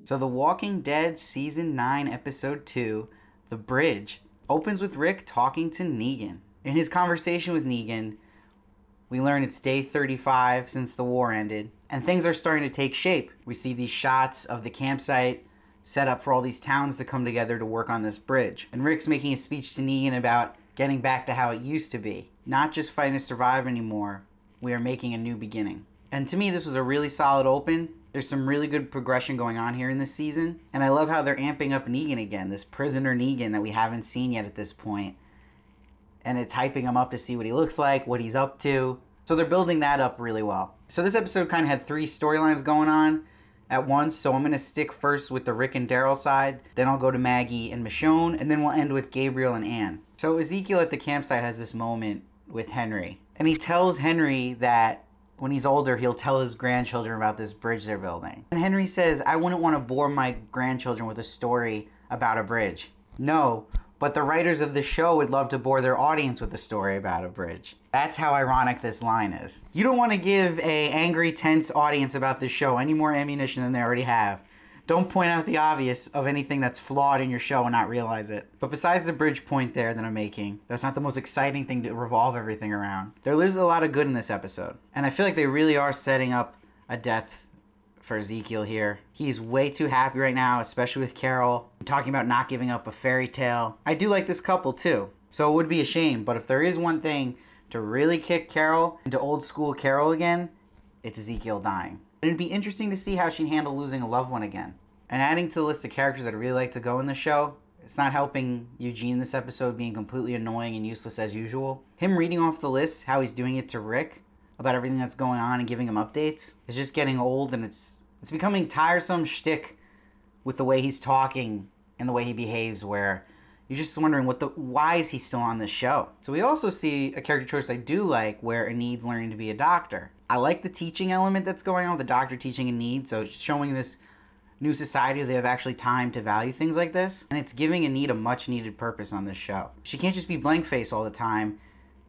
So The Walking Dead Season 9 Episode 2, The Bridge, opens with Rick talking to Negan. In his conversation with Negan, we learn it's day 35 since the war ended, and things are starting to take shape. We see these shots of the campsite set up for all these towns to come together to work on this bridge. And Rick's making a speech to Negan about getting back to how it used to be. Not just fighting to survive anymore, we are making a new beginning. And to me, this was a really solid open. There's some really good progression going on here in this season. And I love how they're amping up Negan again, this prisoner Negan that we haven't seen yet at this point. And it's hyping him up to see what he looks like, what he's up to. So they're building that up really well. So this episode kind of had three storylines going on at once. So I'm going to stick first with the Rick and Daryl side. Then I'll go to Maggie and Michonne. And then we'll end with Gabriel and Ann. So Ezekiel at the campsite has this moment with Henry. And he tells Henry that when he's older, he'll tell his grandchildren about this bridge they're building. And Henry says, I wouldn't want to bore my grandchildren with a story about a bridge. No, but the writers of the show would love to bore their audience with a story about a bridge. That's how ironic this line is. You don't want to give a angry, tense audience about this show any more ammunition than they already have. Don't point out the obvious of anything that's flawed in your show and not realize it. But besides the bridge point there that I'm making, that's not the most exciting thing to revolve everything around. There is a lot of good in this episode. And I feel like they really are setting up a death for Ezekiel here. He's way too happy right now, especially with Carol. I'm talking about not giving up a fairy tale. I do like this couple too, so it would be a shame. But if there is one thing to really kick Carol into old school Carol again, it's Ezekiel dying. And it'd be interesting to see how she'd handle losing a loved one again. And adding to the list of characters that I really like to go in the show, it's not helping Eugene this episode being completely annoying and useless as usual. Him reading off the list, how he's doing it to Rick, about everything that's going on and giving him updates, is just getting old, and it's becoming tiresome shtick with the way he's talking and the way he behaves, where you're just wondering why is he still on this show? So we also see a character choice I do like, where Enid's learning to be a doctor. I like the teaching element that's going on with the doctor teaching Enid, so it's showing this new society where they have actually time to value things like this, and it's giving Enid a much needed purpose on this show. She can't just be blank face all the time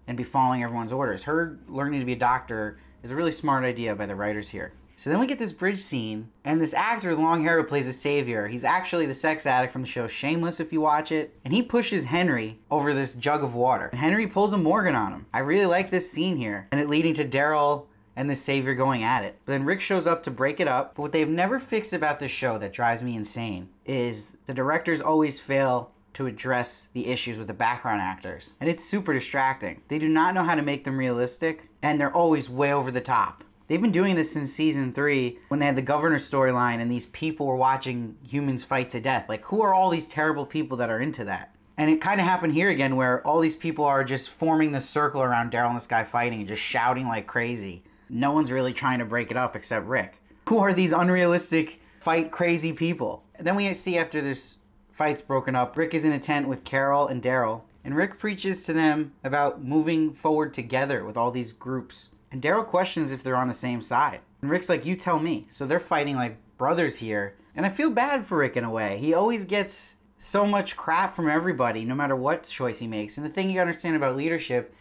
and be following everyone's orders. Her learning to be a doctor is a really smart idea by the writers here. So then we get this bridge scene, and this actor with long hair who plays the savior, he's actually the sex addict from the show Shameless if you watch it, and he pushes Henry over this jug of water. And Henry pulls a Morgan on him. I really like this scene here, and it leading to Daryl and the savior going at it. But then Rick shows up to break it up. But what they've never fixed about this show that drives me insane is the directors always fail to address the issues with the background actors. And it's super distracting. They do not know how to make them realistic, and they're always way over the top. They've been doing this since season 3 when they had the governor storyline and these people were watching humans fight to death. Like, who are all these terrible people that are into that? And it kind of happened here again, where all these people are just forming this circle around Daryl and this guy fighting and just shouting like crazy. No one's really trying to break it up except Rick. Who are these unrealistic, fight crazy people? And then we see after this fight's broken up, Rick is in a tent with Carol and Daryl, and Rick preaches to them about moving forward together with all these groups. And Daryl questions if they're on the same side. And Rick's like, you tell me. So they're fighting like brothers here. And I feel bad for Rick in a way. He always gets so much crap from everybody, no matter what choice he makes. And the thing you gotta understand about leadership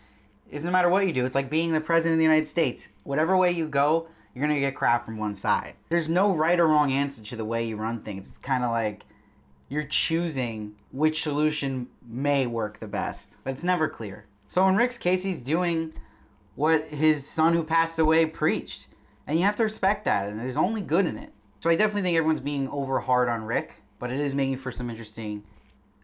is no matter what you do, it's like being the president of the United States. Whatever way you go, you're gonna get crap from one side. There's no right or wrong answer to the way you run things. It's kind of like you're choosing which solution may work the best, but it's never clear. So in Rick's case, he's doing what his son who passed away preached. And you have to respect that, and there's only good in it. So I definitely think everyone's being over hard on Rick, but it is making for some interesting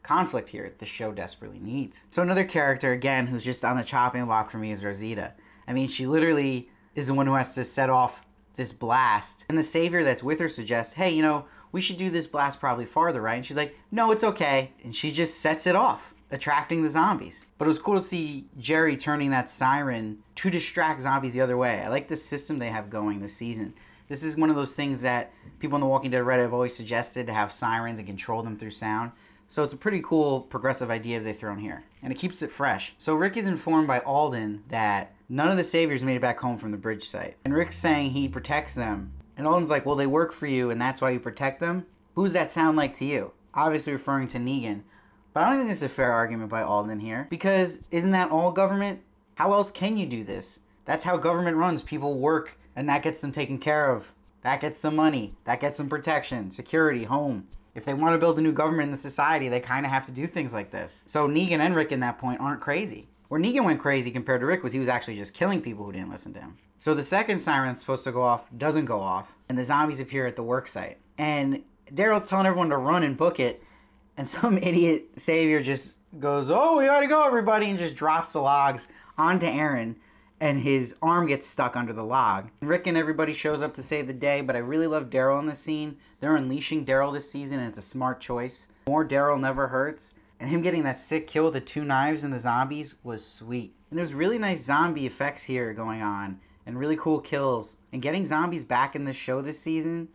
conflict here that the show desperately needs. So another character, again, who's just on the chopping block for me is Rosita. I mean, she literally is the one who has to set off this blast. And the savior that's with her suggests, hey, you know, we should do this blast probably farther, right? And she's like, no, it's okay. And she just sets it off, attracting the zombies. But it was cool to see Jerry turning that siren to distract zombies the other way. I like the system they have going this season. This is one of those things that people in the Walking Dead Reddit have always suggested, to have sirens and control them through sound. So it's a pretty cool progressive idea they've thrown here. And it keeps it fresh. So Rick is informed by Alden that none of the saviors made it back home from the bridge site. And Rick's saying he protects them. And Alden's like, well, they work for you and that's why you protect them? Who's that sound like to you? Obviously referring to Negan. But I don't think this is a fair argument by Alden here. Because isn't that all government? How else can you do this? That's how government runs. People work and that gets them taken care of. That gets them money. That gets them protection, security, home. If they want to build a new government in the society, they kind of have to do things like this. So Negan and Rick in that point aren't crazy. Where Negan went crazy compared to Rick was he was actually just killing people who didn't listen to him. So the second siren that's supposed to go off doesn't go off, and the zombies appear at the worksite. And Daryl's telling everyone to run and book it, and some idiot savior just goes, "Oh, we gotta go, everybody," and just drops the logs onto Aaron, and his arm gets stuck under the log. Rick and everybody shows up to save the day, but I really love Daryl in this scene. They're unleashing Daryl this season, and it's a smart choice. More Daryl never hurts. And him getting that sick kill with the 2 knives and the zombies was sweet. And there's really nice zombie effects here going on, and really cool kills. And getting zombies back in this show this season,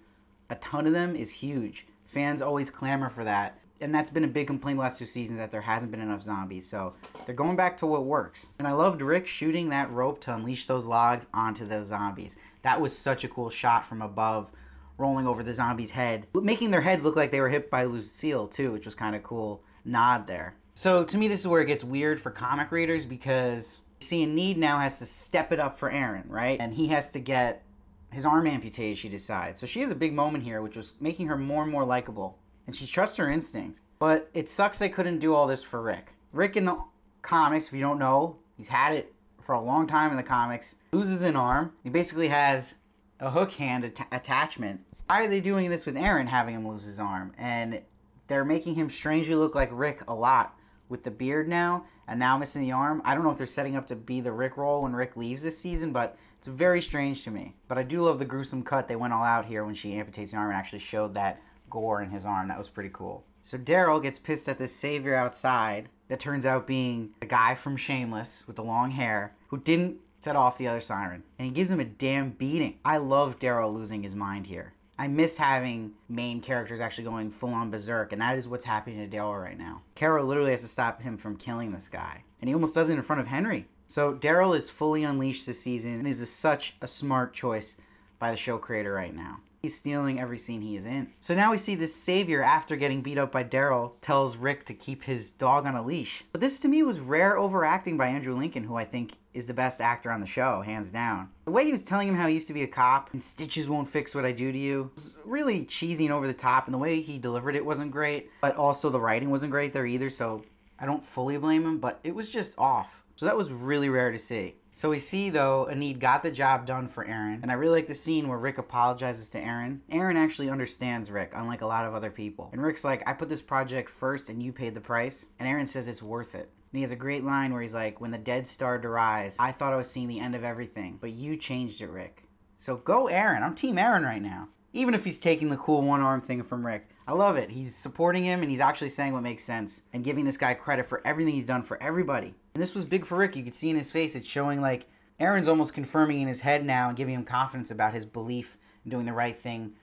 a ton of them, is huge. Fans always clamor for that. And that's been a big complaint the last 2 seasons, that there hasn't been enough zombies. So they're going back to what works. And I loved Rick shooting that rope to unleash those logs onto those zombies. That was such a cool shot from above, rolling over the zombie's head, making their heads look like they were hit by Lucille too, which was kind of cool nod there. So to me, this is where it gets weird for comic readers, because seeing Need now has to step it up for Aaron, right? And he has to get his arm amputated, she decides. So she has a big moment here, which was making her more and more likable. And she trusts her instinct. But it sucks they couldn't do all this for Rick. Rick in the comics, if you don't know, he's had it for a long time in the comics, loses an arm. He basically has a hook hand attachment. Why are they doing this with Aaron, having him lose his arm? And they're making him strangely look like Rick a lot with the beard now, and now missing the arm. I don't know if they're setting up to be the Rick role when Rick leaves this season, but it's very strange to me. But I do love the gruesome cut. They went all out here when she amputates the arm and actually showed that gore in his arm. That was pretty cool. So Daryl gets pissed at this savior outside that turns out being a guy from Shameless with the long hair who didn't set off the other siren. And he gives him a damn beating. I love Daryl losing his mind here. I miss having main characters actually going full-on berserk, and that is what's happening to Daryl right now. Carol literally has to stop him from killing this guy, and he almost does it in front of Henry. So Daryl is fully unleashed this season, and is such a smart choice by the show creator right now. He's stealing every scene he is in. So now we see this savior, after getting beat up by Daryl, tells Rick to keep his dog on a leash. But this to me was rare overacting by Andrew Lincoln, who I think is the best actor on the show, hands down. The way he was telling him how he used to be a cop, and stitches won't fix what I do to you, was really cheesy and over the top, and the way he delivered it wasn't great, but also the writing wasn't great there either, so I don't fully blame him, but it was just off. So that was really rare to see. So we see, though, Anid got the job done for Aaron. And I really like the scene where Rick apologizes to Aaron. Aaron actually understands Rick, unlike a lot of other people. And Rick's like, "I put this project first and you paid the price." And Aaron says it's worth it. And he has a great line where he's like, "When the dead started to rise, I thought I was seeing the end of everything. But you changed it, Rick." So go Aaron. I'm Team Aaron right now. Even if he's taking the cool one-arm thing from Rick. I love it. He's supporting him, and he's actually saying what makes sense. And giving this guy credit for everything he's done for everybody. And this was big for Rick. You could see in his face, it's showing like Aaron's almost confirming in his head now and giving him confidence about his belief in doing the right thing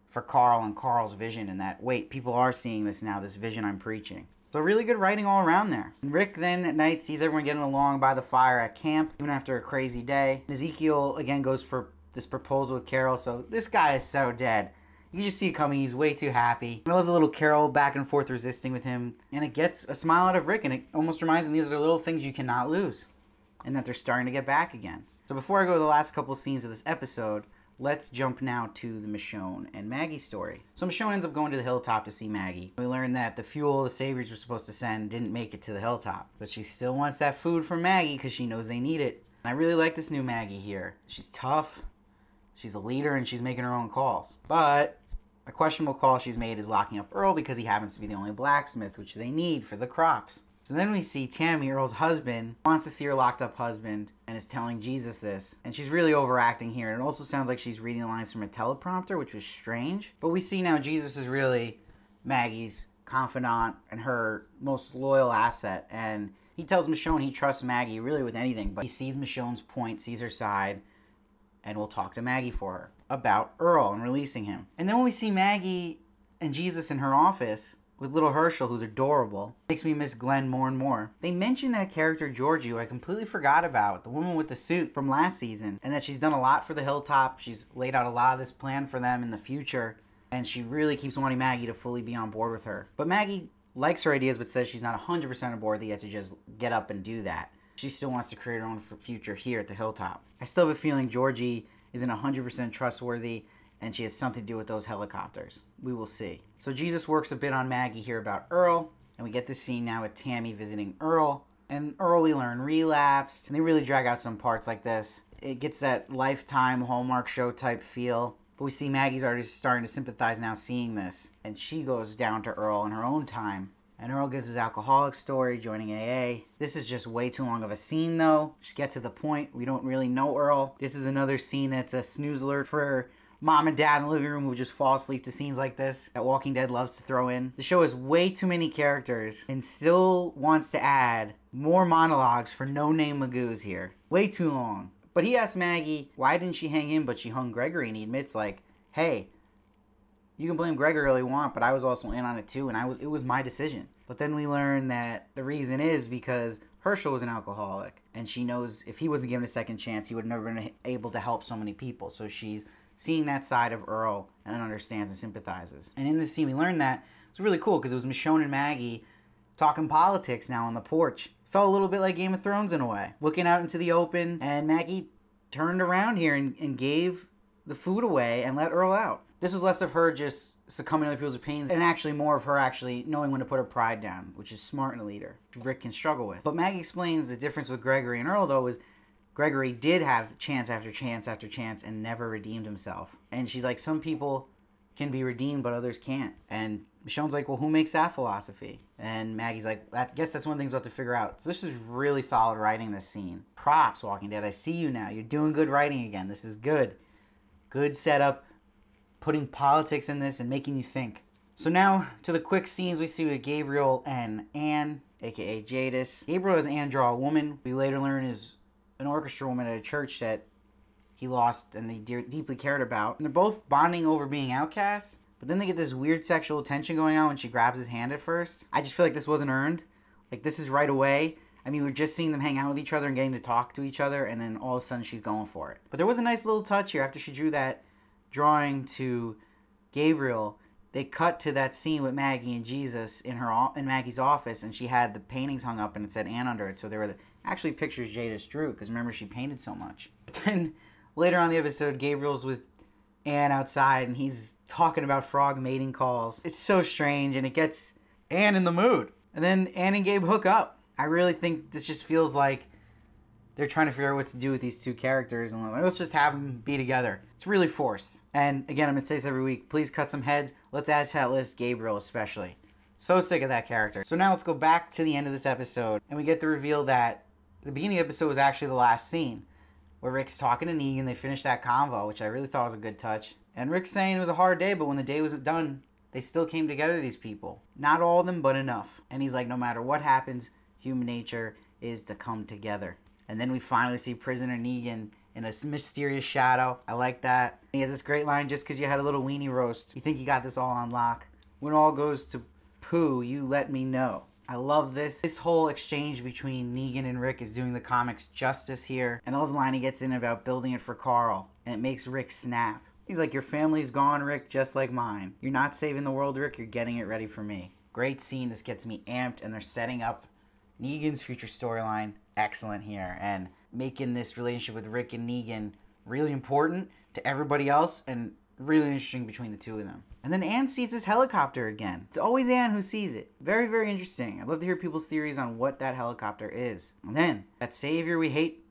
for Carl and Carl's vision, and that, wait, people are seeing this now, this vision I'm preaching. So really good writing all around there. And Rick then at night sees everyone getting along by the fire at camp, even after a crazy day. Ezekiel again goes for this proposal with Carol, so this guy is so dead. You can just see it coming. He's way too happy. I love the little Carol back and forth resisting with him, and it gets a smile out of Rick, and it almost reminds him these are little things you cannot lose, and that they're starting to get back again. So before I go to the last couple scenes of this episode, let's jump now to the Michonne and Maggie story. So Michonne ends up going to the hilltop to see Maggie. We learn that the fuel the saviors were supposed to send didn't make it to the hilltop, but she still wants that food from Maggie because she knows they need it. And I really like this new Maggie here. She's tough, she's a leader, and she's making her own calls. But a questionable call she's made is locking up Earl because he happens to be the only blacksmith, which they need for the crops. So then we see Tammy, Earl's husband, wants to see her locked up husband and is telling Jesus this. And she's really overacting here. And it also sounds like she's reading the lines from a teleprompter, which was strange. But we see now Jesus is really Maggie's confidant and her most loyal asset. And he tells Michonne he trusts Maggie really with anything. But he sees Michonne's point, sees her side, and will talk to Maggie for her about Earl and releasing him. And then when we see Maggie and Jesus in her office with little Herschel, who's adorable, makes me miss Glenn more and more. They mentioned that character Georgie, who I completely forgot about, the woman with the suit from last season, and that she's done a lot for the Hilltop. She's laid out a lot of this plan for them in the future, and she really keeps wanting Maggie to fully be on board with her. But Maggie likes her ideas, but says she's not 100% on board yet to just get up and do that. She still wants to create her own future here at the Hilltop. I still have a feeling Georgie isn't 100% trustworthy, and she has something to do with those helicopters. We will see. So Jesus works a bit on Maggie here about Earl, and we get this scene now with Tammy visiting Earl. And Earl, we learn, relapsed, and they really drag out some parts like this. It gets that Lifetime Hallmark show type feel. But we see Maggie's already starting to sympathize now seeing this. And she goes down to Earl in her own time. And Earl gives his alcoholic story, joining AA. This is just way too long of a scene, though. Just get to the point. We don't really know Earl. This is another scene that's a snooze alert for mom and dad in the living room who just fall asleep to scenes like this that Walking Dead loves to throw in. The show has way too many characters and still wants to add more monologues for no-name Magoos here. Way too long. But he asks Maggie, why didn't she hang him, but she hung Gregory? And he admits, like, hey, you can blame Gregory all you want, but I was also in on it too, and it was my decision. But then we learn that the reason is because Herschel was an alcoholic, and she knows if he wasn't given a second chance, he would have never been able to help so many people. So she's seeing that side of Earl and understands and sympathizes. And in this scene, we learned that it's really cool because it was Michonne and Maggie talking politics now on the porch. Felt a little bit like Game of Thrones in a way. Looking out into the open, and Maggie turned around here and gave the food away and let Earl out. This was less of her just succumbing to other people's opinions and actually more of her actually knowing when to put her pride down, which is smart in a leader, which Rick can struggle with. But Maggie explains the difference with Gregory and Earl, though, is Gregory did have chance after chance after chance and never redeemed himself. And she's like, some people can be redeemed, but others can't. And Michonne's like, well, who makes that philosophy? And Maggie's like, I guess that's one of the things we'll have to figure out. So this is really solid writing, this scene. Props, Walking Dead. I see you now. You're doing good writing again. This is good. Good setup. Putting politics in this and making you think. So now to the quick scenes we see with Gabriel and Anne, aka Jadis. Gabriel has Anne draw a woman we later learn is an orchestra woman at a church that he lost and he deeply cared about. And they're both bonding over being outcasts, but then they get this weird sexual tension going on when she grabs his hand at first. I just feel like this wasn't earned. Like, this is right away. I mean, we're just seeing them hang out with each other and getting to talk to each other, and then all of a sudden she's going for it. But there was a nice little touch here after she drew that drawing to Gabriel. They cut to that scene with Maggie and Jesus in Maggie's office, and she had the paintings hung up and it said Anne under it. So there were actually pictures Jadis drew, because remember, she painted so much. But then later on in the episode, Gabriel's with Anne outside and he's talking about frog mating calls. It's so strange, and it gets Anne in the mood. And then Anne and Gabe hook up. I really think this just feels like they're trying to figure out what to do with these two characters, and like, let's just have them be together. It's really forced. And again, I'm going to say this every week. Please cut some heads. Let's add to that list Gabriel especially. So sick of that character. So now let's go back to the end of this episode, and we get the reveal that the beginning of the episode was actually the last scene, where Rick's talking to Negan. They finished that convo, which I really thought was a good touch. And Rick's saying it was a hard day, but when the day was done, they still came together, these people. Not all of them, but enough. And he's like, no matter what happens, human nature is to come together. And then we finally see Prisoner Negan in a mysterious shadow. I like that. He has this great line, just because you had a little weenie roast, you think you got this all on lock. When all goes to poo, you let me know. I love this. This whole exchange between Negan and Rick is doing the comics justice here. And I love the line he gets in about building it for Carl. And it makes Rick snap. He's like, your family's gone, Rick, just like mine. You're not saving the world, Rick. You're getting it ready for me. Great scene. This gets me amped. And they're setting up Negan's future storyline. Excellent here. And making this relationship with Rick and Negan really important to everybody else and really interesting between the two of them. And then Anne sees this helicopter again. It's always Anne who sees it. Very, very interesting. I'd love to hear people's theories on what that helicopter is. And then that savior we hate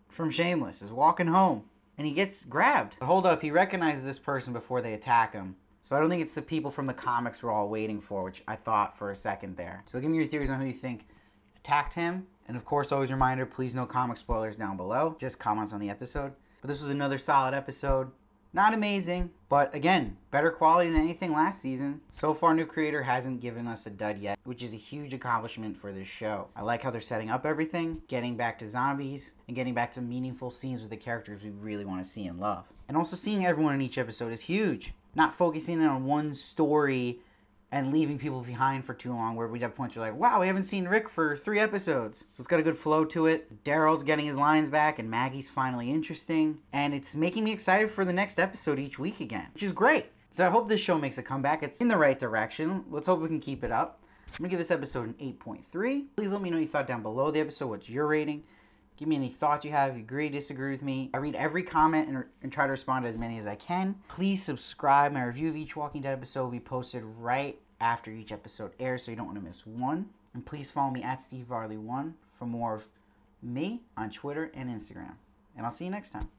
from Shameless is walking home and he gets grabbed. But hold up, he recognizes this person before they attack him. So I don't think it's the people from the comics we're all waiting for, which I thought for a second there. So give me your theories on who you think attacked him. And of course, always a reminder, please no comic spoilers down below. Just comments on the episode. But this was another solid episode. Not amazing, but again, better quality than anything last season. So far, new creator hasn't given us a dud yet, which is a huge accomplishment for this show. I like how they're setting up everything, getting back to zombies, and getting back to meaningful scenes with the characters we really want to see and love. And also seeing everyone in each episode is huge. Not focusing on one story and leaving people behind for too long, where we'd have points where like, wow, we haven't seen Rick for 3 episodes. So it's got a good flow to it. Daryl's getting his lines back, and Maggie's finally interesting. And it's making me excited for the next episode each week again, which is great. So I hope this show makes a comeback. It's in the right direction. Let's hope we can keep it up. I'm going to give this episode an 8.3. Please let me know what you thought down below the episode. What's your rating? Give me any thoughts you have. If you agree, disagree with me. I read every comment and try to respond to as many as I can. Please subscribe. My review of each Walking Dead episode will be posted right after each episode airs, so you don't want to miss one. And please follow me at SteveVarley1 for more of me on Twitter and Instagram. And I'll see you next time.